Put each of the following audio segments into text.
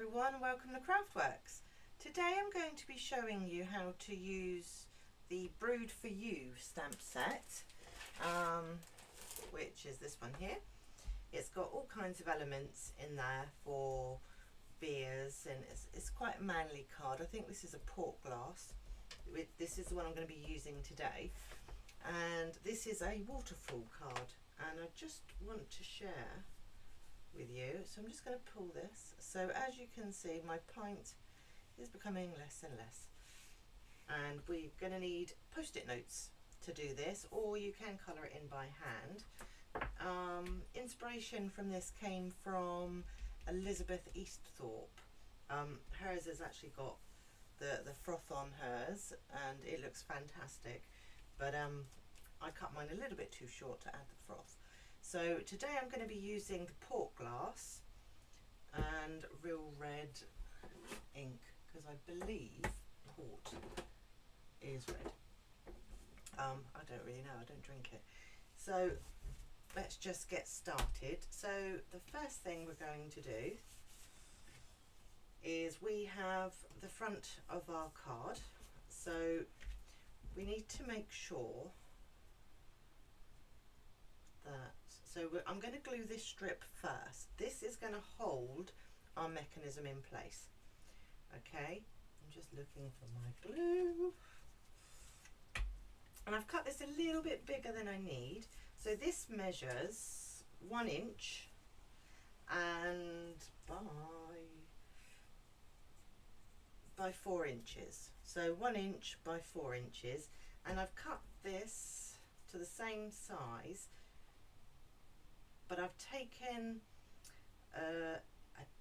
everyone, welcome to Craftworks. Today I'm going to be showing you how to use the Brewed for You stamp set, which is this one here. It's got all kinds of elements in there for beers, and it's quite a manly card. I think this is a port glass. This is the one I'm going to be using today, and this is a waterfall card, and I just want to share with you. So I'm just going to pull this. So as you can see, my pint is becoming less and less, and we're going to need post-it notes to do this, or you can colour it in by hand. Inspiration from this came from Elizabeth Eastthorpe. Hers has actually got the froth on hers and it looks fantastic, but I cut mine a little bit too short to add the froth. So today I'm going to be using the port glass and real red ink, because I believe port is red. I don't really know, I don't drink it. So let's just get started. So the first thing we're going to do is we have the front of our card. So we need to make sure that, I'm going to glue this strip first. This is going to hold our mechanism in place. Okay, I'm just looking for my glue. And I've cut this a little bit bigger than I need. So this measures 1 inch and by 4 inches. So 1 inch by 4 inches. And I've cut this to the same size, but I've taken a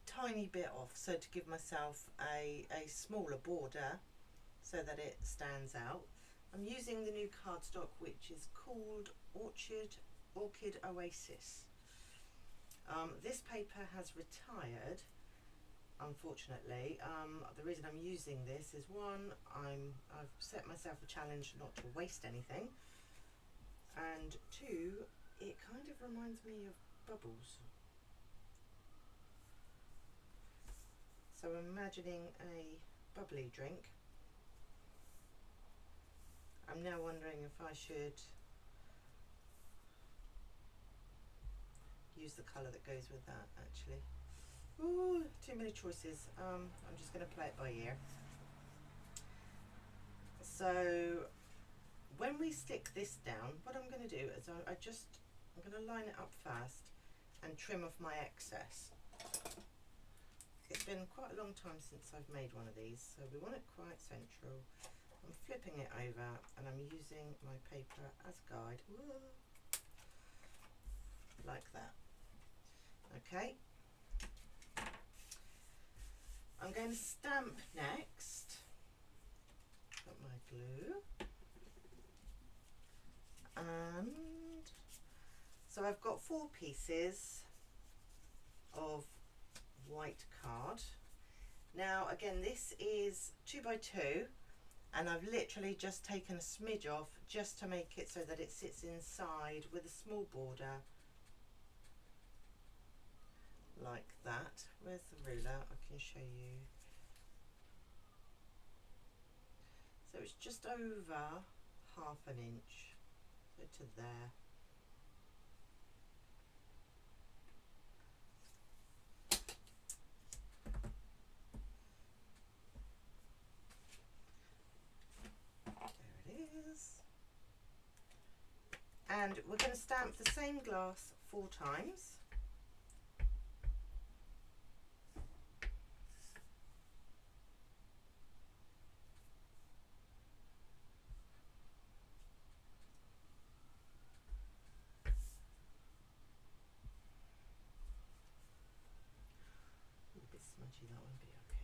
tiny bit off, so to give myself a smaller border so that it stands out. I'm using the new cardstock, which is called Orchid Oasis. This paper has retired, unfortunately. The reason I'm using this is, one, I've set myself a challenge not to waste anything, and two, it kind of reminds me of bubbles. So I'm imagining a bubbly drink. I'm now wondering if I should use the colour that goes with that, actually. Ooh, too many choices. I'm just going to play it by ear. So when we stick this down, what I'm going to do is I'm going to line it up first and trim off my excess. It's been quite a long time since I've made one of these, so we want it quite central. I'm flipping it over and I'm using my paper as a guide. Whoa. Like that. Okay. I'm going to stamp next. Got my glue. And so I've got 4 pieces of white card. Now again, this is 2 by 2, and I've literally just taken a smidge off just to make it so that it sits inside with a small border like that. Where's the ruler? I can show you. So it's just over 1/2 inch, so to there. There it is. And we're going to stamp the same glass 4 times. A bit smudgy, that one, be okay.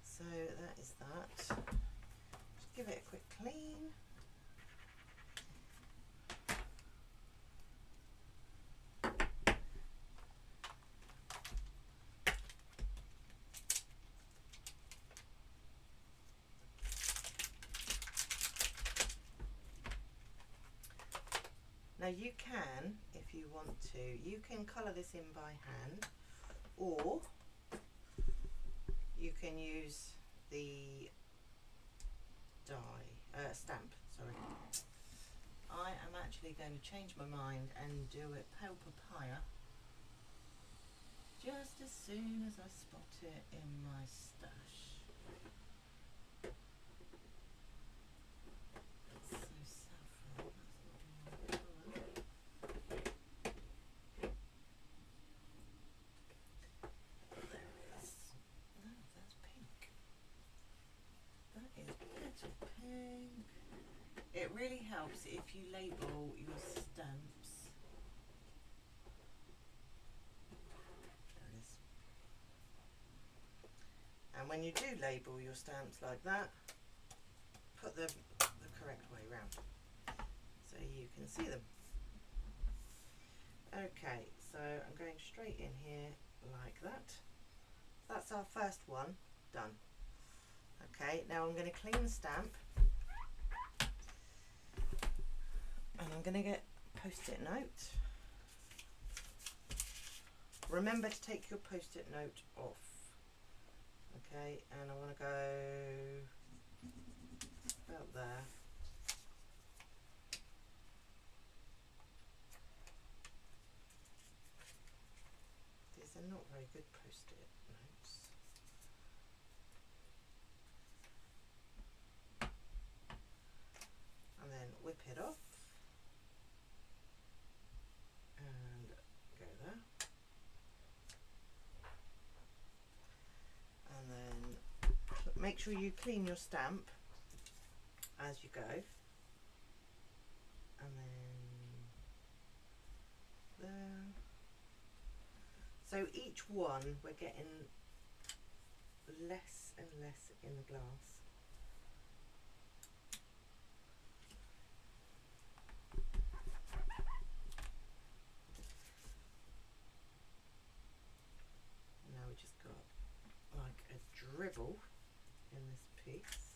So that is that. Just give it a quick clean. you can, if you want to, you can colour this in by hand, or you can use the stamp, sorry. I am actually going to change my mind and do it pale papaya just as soon as I spot it in my stash. It's so saffron, that's not my colour. There it is. No, that's pink. That is little pink. It really helps if you label your stamps. There it is. And when you do label your stamps like that, put them the correct way round so you can see them. Okay, so I'm going straight in here like that. That's our first one done. Okay, now I'm going to clean the stamp. And I'm going to get a post-it note. Remember to take your post-it note off. Okay, and I want to go about there. These are not very good post-it notes. And then whip it off. Make sure you clean your stamp as you go, and then there. So each one we're getting less and less in the glass. Now we just got like a dribble in this piece.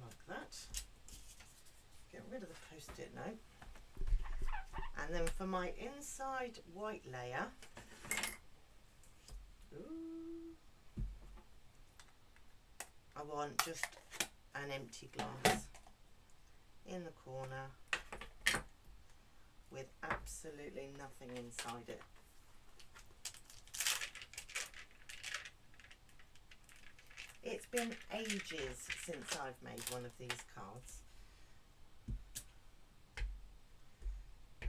Like that. Get rid of the post-it note. And then for my inside white layer, I want just an empty glass in the corner with absolutely nothing inside it. It's been ages since I've made one of these cards,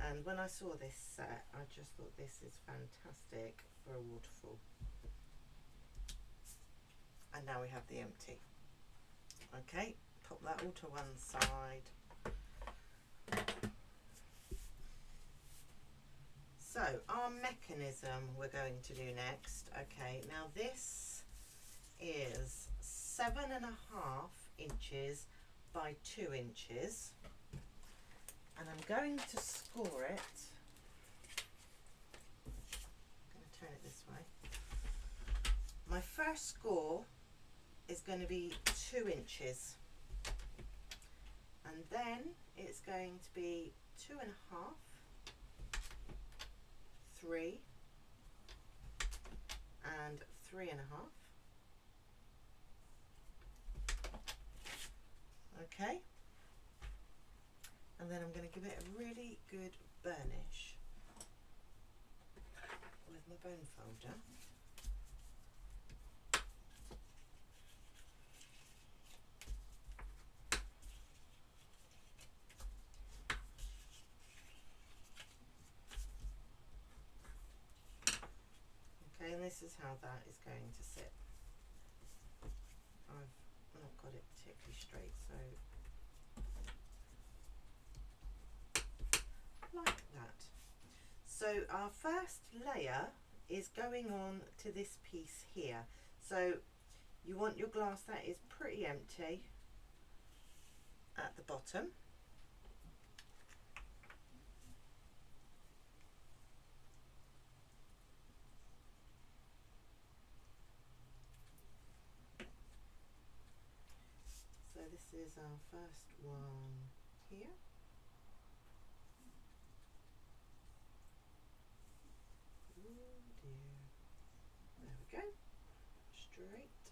and when I saw this set I just thought this is fantastic for a waterfall. And now we have the empty. Okay, pop that all to one side. So our mechanism we're going to do next. Okay, now this is 7.5 inches by 2 inches, and I'm going to score it. I'm going to turn it this way. My first score is going to be 2 inches, and then it's going to be 2.5, 3, and 3.5. Okay, and then I'm going to give it a really good burnish with my bone folder. Okay, and this is how that is going to sit. I've not got it particularly straight, so like that. So our first layer is going on to this piece here. So you want your glass that is pretty empty at the bottom. is our first one here. Oh dear. There we go. Straight.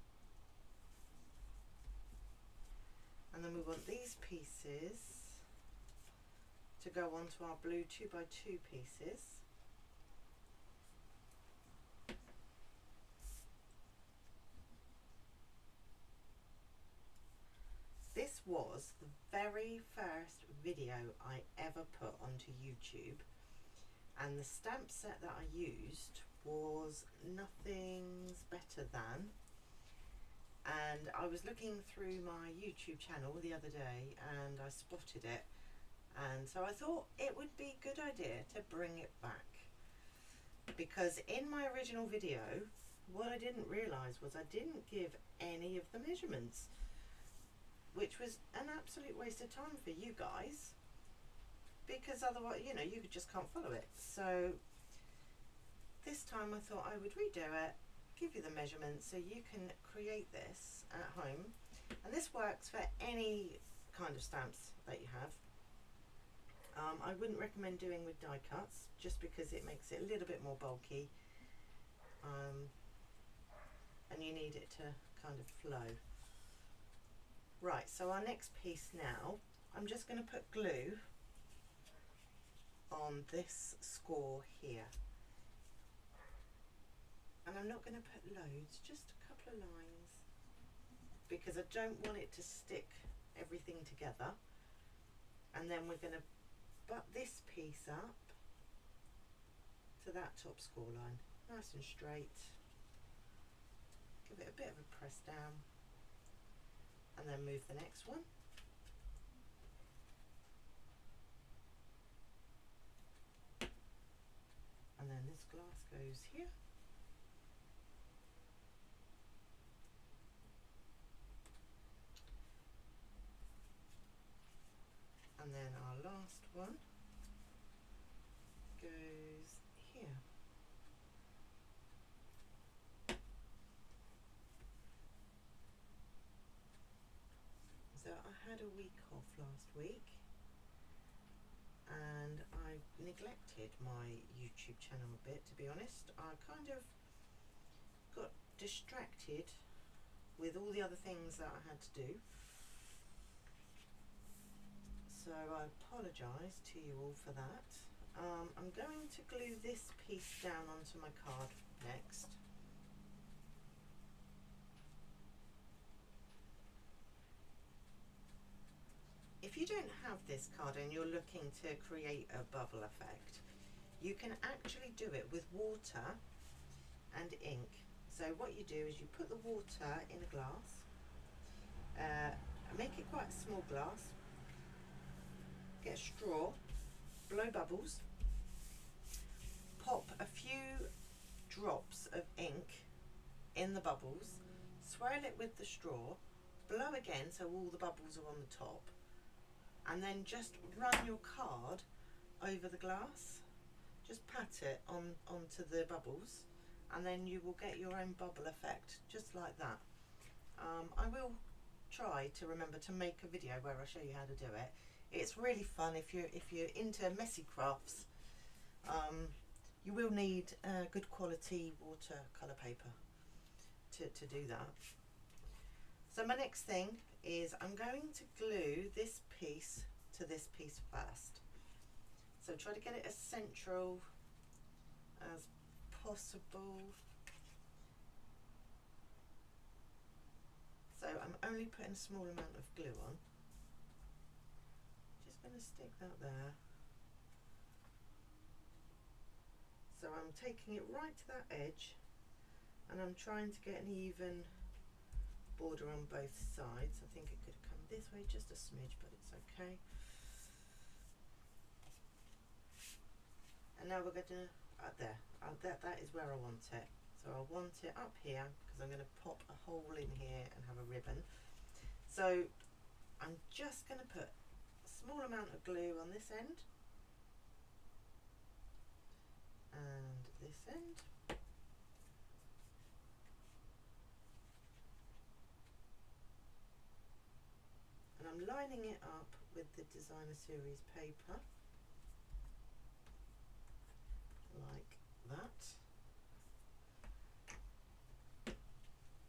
And then we want these pieces to go onto our blue 2x2 pieces. This was the very first video I ever put onto YouTube, and the stamp set that I used was Nothing's Better Than. And I was looking through my YouTube channel the other day and I spotted it, and so I thought it would be a good idea to bring it back, because in my original video what I didn't realise was I didn't give any of the measurements, which was an absolute waste of time for you guys, because otherwise, you know, you just can't follow it. So this time I thought I would redo it, give you the measurements so you can create this at home. And this works for any kind of stamps that you have. I wouldn't recommend doing with die cuts, just because it makes it a little bit more bulky, and you need it to kind of flow. Right, so our next piece now, I'm just going to put glue on this score here. And I'm not going to put loads, just a couple of lines, because I don't want it to stick everything together. And then we're going to butt this piece up to that top score line, nice and straight. Give it a bit of a press down, and then move the next one. And then this glass goes here. And then our last one goes here. So I had a week off last week, and I neglected my YouTube channel a bit, to be honest. I kind of got distracted with all the other things that I had to do. So I apologise to you all for that. I'm going to glue this piece down onto my card next. If you don't have this card and you're looking to create a bubble effect, you can actually do it with water and ink. So what you do is you put the water in a glass, make it quite a small glass, get a straw, blow bubbles, pop a few drops of ink in the bubbles, swirl it with the straw, blow again so all the bubbles are on the top, and then just run your card over the glass. Just pat it onto the bubbles, and then you will get your own bubble effect, just like that. I will try to remember to make a video where I show you how to do it. It's really fun if you're into messy crafts. You will need good quality watercolour paper to do that. So my next thing is I'm going to glue this piece to this piece first. So try to get it as central as possible. So I'm only putting a small amount of glue on. Just going to stick that there. So I'm taking it right to that edge, and I'm trying to get an even border on both sides. I think it could have come this way just a smidge, but it's okay. And now we're going to, that is where I want it. So I want it up here because I'm going to pop a hole in here and have a ribbon. So I'm just going to put a small amount of glue on this end and this end. And lining it up with the designer series paper like that.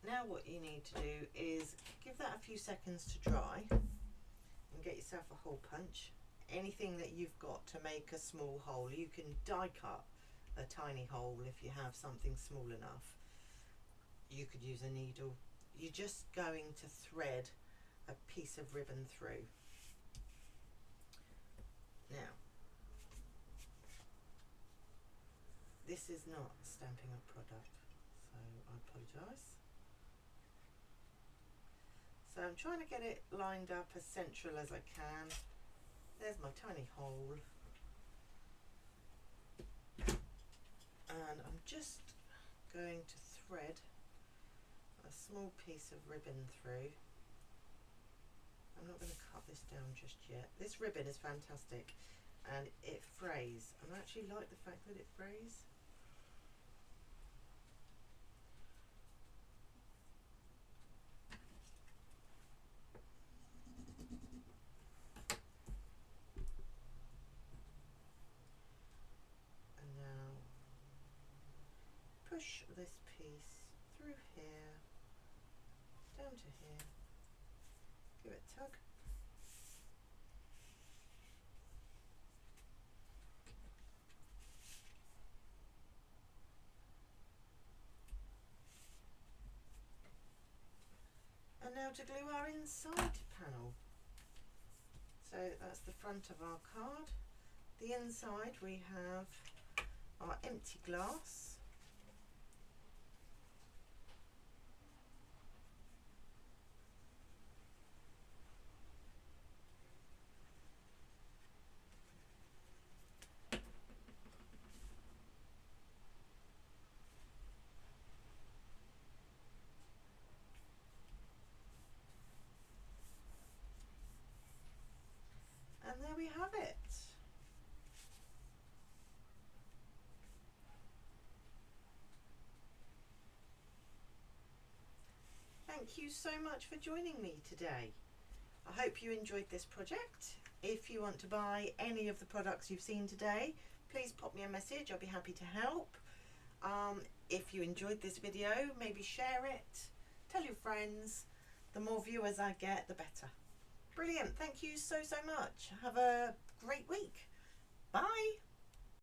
Now what you need to do is give that a few seconds to dry and get yourself a hole punch. Anything that you've got to make a small hole, you can die cut a tiny hole if you have something small enough. You could use a needle. You're just going to thread a piece of ribbon through. Now, this is not a Stampin' Up product, so I apologise. So I'm trying to get it lined up as central as I can. There's my tiny hole. And I'm just going to thread a small piece of ribbon through. I'm not going to cut this down just yet. This ribbon is fantastic and it frays. And I actually like the fact that it frays. And now push this piece through here, down to here, give it a tug. And now to glue our inside panel. So that's the front of our card. The inside we have our empty glass. And there we have it. Thank you so much for joining me today. I hope you enjoyed this project. If you want to buy any of the products you've seen today, please pop me a message. I'll be happy to help. If you enjoyed this video, maybe share it, tell your friends. The more viewers I get, the better. Brilliant. Thank you so much. Have a great week. Bye.